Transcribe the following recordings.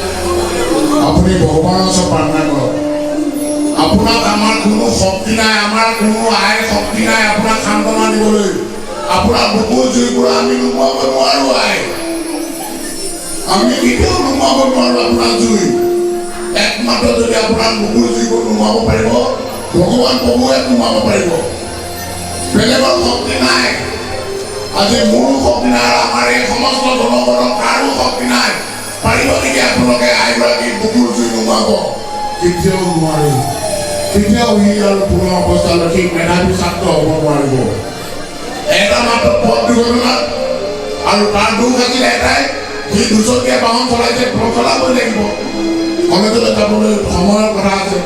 अपनी भगवान से प्रार्थना करो अपना आमार कोनो शक्ति নাই आमार कोनो आय शक्ति নাই अपना खानदाना दिबले अपना बुकुल जुइपुरा आमी नुमाब নোৱাৰো आय आमी কেতিয়াও নুমাব নোৱাৰো अपना जुइ একমাত্ৰ যদি अपना बुकुल जुइপুৰ নুমাব পাৰিব ভগৱান প্ৰভুৱে নুমাব পাৰিব বেলেগৰ শক্তি নাই আজি মোৰো শক্তি নাই আমাৰ এই সমস্ত জনগণৰ কাৰো শক্তি নাই পাৰিব নেকি আপোনালোকে আইগৰাকী বুকুৰ জুই নুমাব কেতিয়াও নোৱাৰে কেতিয়াও ই আৰু পুনৰ অৱস্থালৈ ঠিক মেধাৱী ছাত্ৰ হ'ব নোৱাৰিব এটা মাত্ৰ পথ দুৰ্ঘটনা আৰু তাৰ দুখ আছিল এটাই যি দুচকীয়া বাহন চলাইছে চলাবই লাগিব কলেজলৈ যাবলৈ সময়ৰ কথা আছে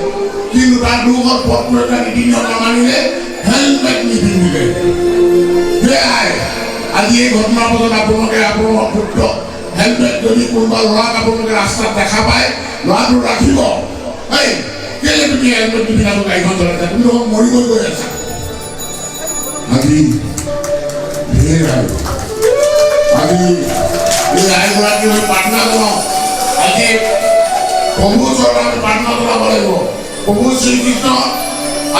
কিন্তু তাৰ দুখৰ পথটো এটা নীতি নিয়ম নামানিলে হেলমেট নিপিন্ধিলে আজি এই ঘটনাৰ পাছত আপোনালোকে আপোনাৰ পুত্ৰ হেলমেট যদি কোনোবা ল'ৰাক আপোনালোকে ৰাস্তাত দেখা পায় ল'ৰাটো ৰাখিব এই কেলে তুমি হেলমেট নিপিন্ধাকৈ গাড়ীখন চলাইছা তুমি দেখোন মৰিব গৈ আছা আজি এই আইগৰাকী হৈ প্ৰাৰ্থনা জনাওঁ আজি প্ৰভু ওচৰত আমি প্ৰাৰ্থনা জনাব লাগিব প্ৰভু শ্ৰীকৃষ্ণ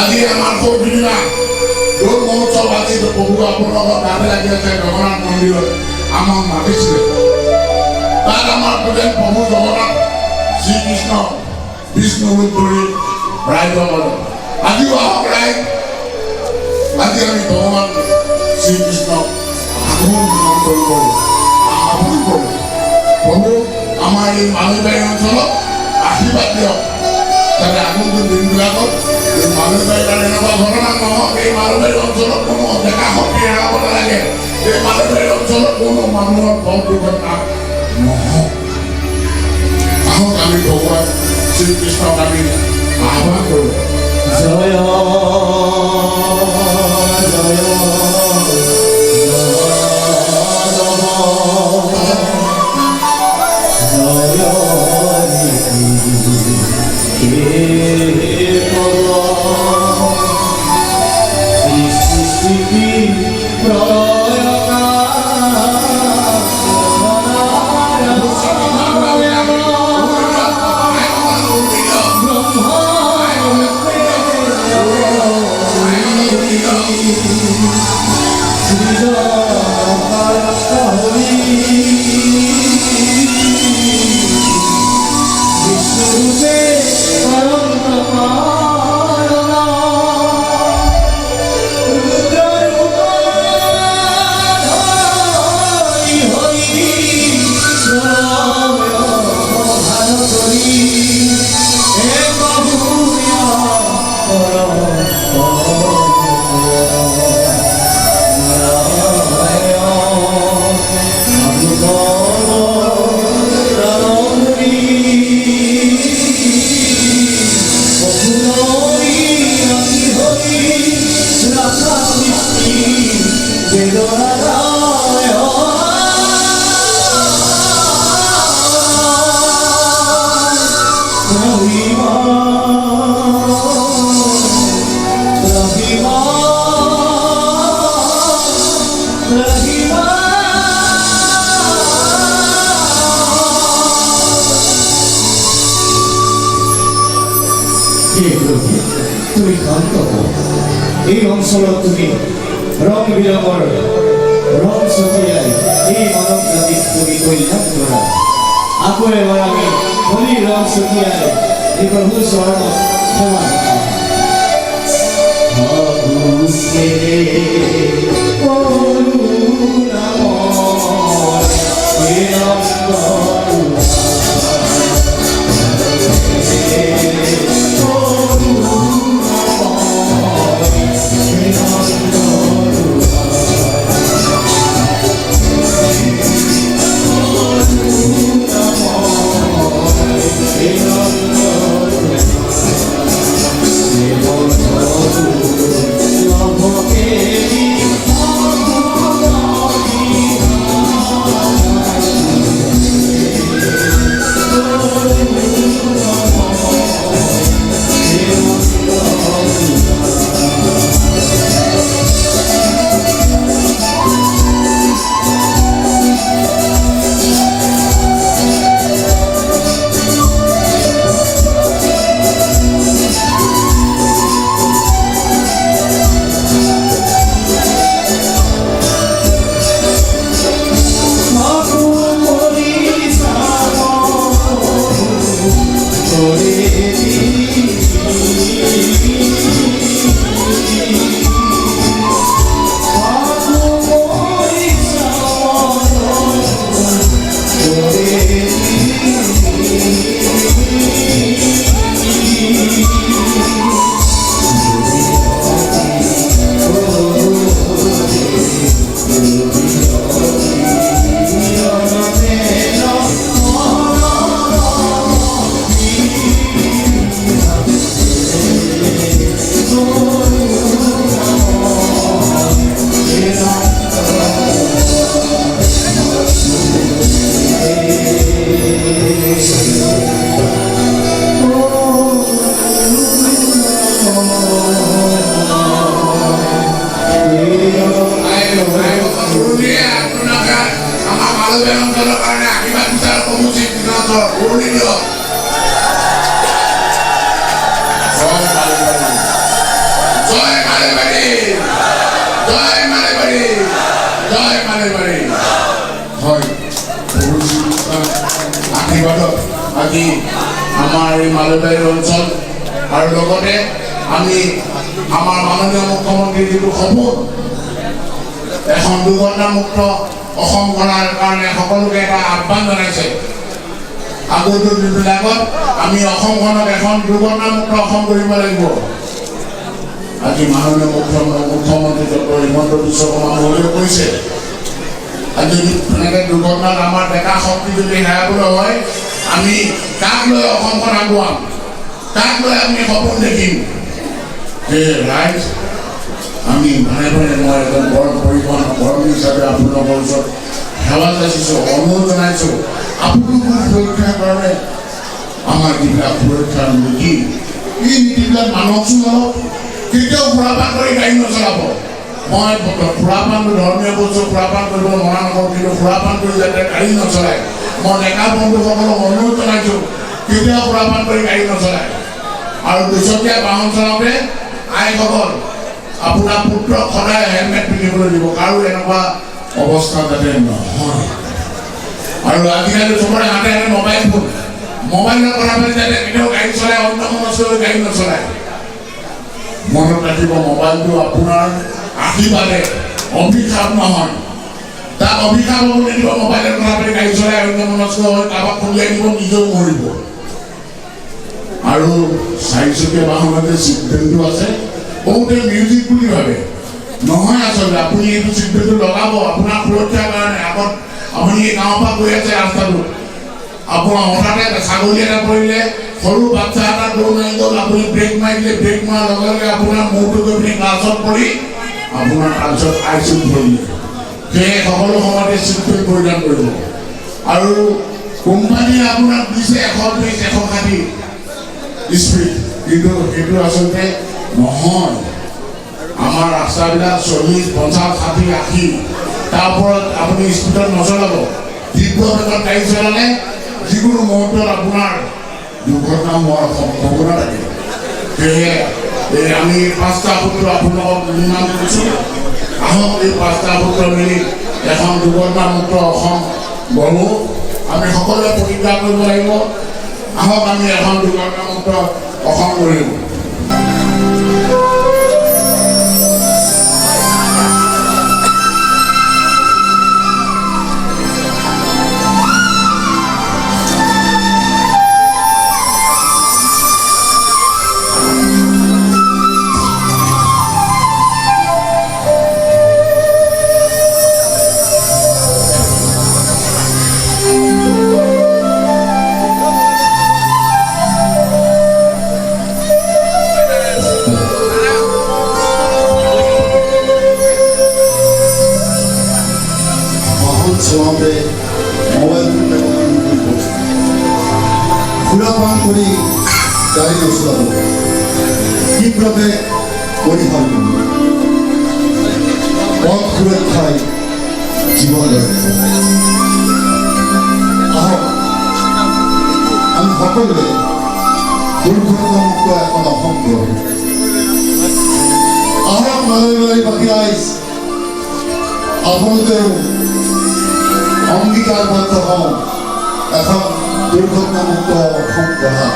আজি আমাৰ সৌদিনা দৌল মহোৎসৱ আজি প্ৰভু আপোনালোকৰ গাতে লাগি আছে জগন্নাথ মন্দিৰত আমাক মাতিছিলে তাত আমাৰ প্ৰেম প্ৰভু জগন্নাথ শ্ৰীকৃষ্ণ বিষ্ণু ৰূপ ধৰি ৰাইজৰ মাজত আজিও আহক ৰাইজ আজি আমি ভগৱান শ্ৰীকৃষ্ণক আহ্বান কৰিব প্ৰভু আমাৰ এই মালুবাৰী অঞ্চলত আশীৰ্বাদ দিয়ক যাতে আগন্তুক দিনবিলাকত এই মালুবাৰীত এনেকুৱা ঘটনা নহওক এই মালুবাৰী অঞ্চলত কোনো ডেকা শক্তি হেৰাব নালাগে এই মালুবাৰী অঞ্চলত কোনো মানুহৰ পথ দুৰ্ঘটনা নহওক আহক আমি ভগৱান শ্ৰীকৃষ্ণক আমি আহ্বান কৰোঁ জয় জয় তুমি শান্ত হও এই অঞ্চলত তুমি ৰং বিৰঙৰ ৰং ছটিয়াই এই মানৱ জাতিক তুমি কল্যাণ কৰা আকৌ এবাৰ আমি হোলী ৰং ছটিয়াই এই প্ৰভু চৰণত সেৱা জয় মালেবাৰী হয় আশীৰ্বাদত আজি আমাৰ এই মালেবাৰী অঞ্চল আৰু লগতে আমি আমাৰ মাননীয় মুখ্যমন্ত্ৰীৰ যিটো সপোন এখন দুৰ্ঘটনামুক্ত অসম গঢ়াৰ কাৰণে সকলোকে এটা আহ্বান জনাইছে আগন্তুক দিনবিলাকত আমি অসমখনক এখন দুৰ্ঘটনামুক্ত অসম কৰিব লাগিব আজি মাননীয় মুখ্যমন্ত্ৰী ডক্টৰ হিমন্ত বিশ্ব শৰ্মা মহোদয়ে কৈছে আজি এনেকৈ দুৰ্ঘটনাত আমাৰ ডেকা শক্তি যদি হেৰাবলৈ হয় আমি কাক লৈ অসমখন আগুৱাম কাক লৈ আমি সপোন দেখিম সেয়ে ৰাইজ আমি ভানে ভানে মই এজন গৰম পৰিবহণ কৰ্মী হিচাপে আপোনালোকৰ ওচৰত সেৱা যাচিছোঁ অনুৰোধ জনাইছোঁ আপোনালোকৰ সুৰক্ষাৰ কাৰণে আমাৰ যিবিলাক সুৰক্ষাৰ নীতি এই নীতিবিলাক মানকচোন অলপ কেতিয়াও সুৰাপান কৰি গাড়ী নচলাব মই সুৰাপানটো ধৰ্মীয় বস্তু সুৰাপান কৰিবলৈ মনা নকৰোঁ কিন্তু সুৰাপান কৰি যাতে গাড়ী নচলায় মই ডেকা বন্ধুসকলক অনুৰোধ জনাইছোঁ কেতিয়াও সুৰাপান কৰি গাড়ী নচলায় আৰু দুচকীয়া বাহন চলাওঁতে আইসকল আপোনাৰ পুত্ৰক সদায় হেলমেট পিন্ধিবলৈ দিব কাৰো এনেকুৱা অৱস্থা যাতে নহয় আৰু আজিকালি চবৰে হাতে হাতে মোবাইল ফোন মোবাইলৰ কথা পাতি যাতে কেতিয়াও গাড়ী চলায় অন্য মনস্কৈ গাড়ী নচলায় মনত ৰাখিব মোবাইলটো আপোনাৰ আশীৰ্বাদে অভিশাপ নহয় তাক অভিশাপ হ'ব নিদিব মোবাইলৰ কথা পাতি গাড়ী চলাই অন্য মনস্ক হৈ কাৰোবাক খুলিয়াই দিব নিজেও মৰিব আৰু চাৰিচকীয়া বাহনতে চিট বেল্টটো আছে বহুতে মিউজিক বুলি ভাবে নহয় আচলতে আপুনি এইটো চিট বেল্টটো লগাব আপোনাৰ সুৰক্ষাৰ কাৰণে আগত আপুনি গাঁৱৰ পৰা গৈ আছে ৰাস্তাটোত আপোনাৰ হঠাতে ছাগলী এটা পৰিলে সৰু বাচ্চা এটা দৌৰ মাৰি গ'ল আপুনি ব্ৰেক মাৰি দিলে ব্ৰেক মৰাৰ লগে লগে আপোনাৰ মূৰটো গৈ পিনি গ্লাছত পৰি আপোনাৰ তাৰপিছত আইচিউত পৰিলে সেয়ে সকলো সময়তে চিট বেল্ট পৰিধান কৰিব আৰু কোম্পানীয়ে আপোনাক দিছে 120 160 স্পীড কিন্তু সেইটো আচলতে নহয় আমাৰ ৰাস্তাবিলাক 40 50 60 80 তাৰ ওপৰত আপুনি স্পীডত নচলাব তীব্ৰ বেগত গাড়ী চলালে যিকোনো মুহূৰ্তত আপোনাৰ দুৰ্ঘটনা হোৱাৰ সম্ভাৱনা থাকে সেয়ে আমি 5টা সূত্ৰ আপোনালোকক নিৰ্মাণ কৰিছোঁ আহক এই 5টা সূত্ৰ মিলি এখন দুৰ্ঘটনামুক্ত অসম গঢ়ো আমি সকলোৱে প্ৰতিজ্ঞা কৰিব লাগিব আহক আমি এখন দুৰ্ঘটনামুক্ত অসম গঢ়িম চলাওঁতে মোবাইল ফোন ব্যৱহাৰ নকৰিব সুৰাপান কৰি গাড়ী নচলাব তীব্ৰভাৱে পৰিহাৰ কৰিব পথ সুৰক্ষাই জীৱন ৰক্ষা আহক আমি সকলোৱে দুৰ্ঘটনামুক্ত এখন অসম গঢ়ো আহক মালবাৰী ৰাইজ আপোনালোকেও অঙ্গীকাৰবদ্ধ হন এখন দুৰ্ঘটনামুক্ত অসম গঢ়া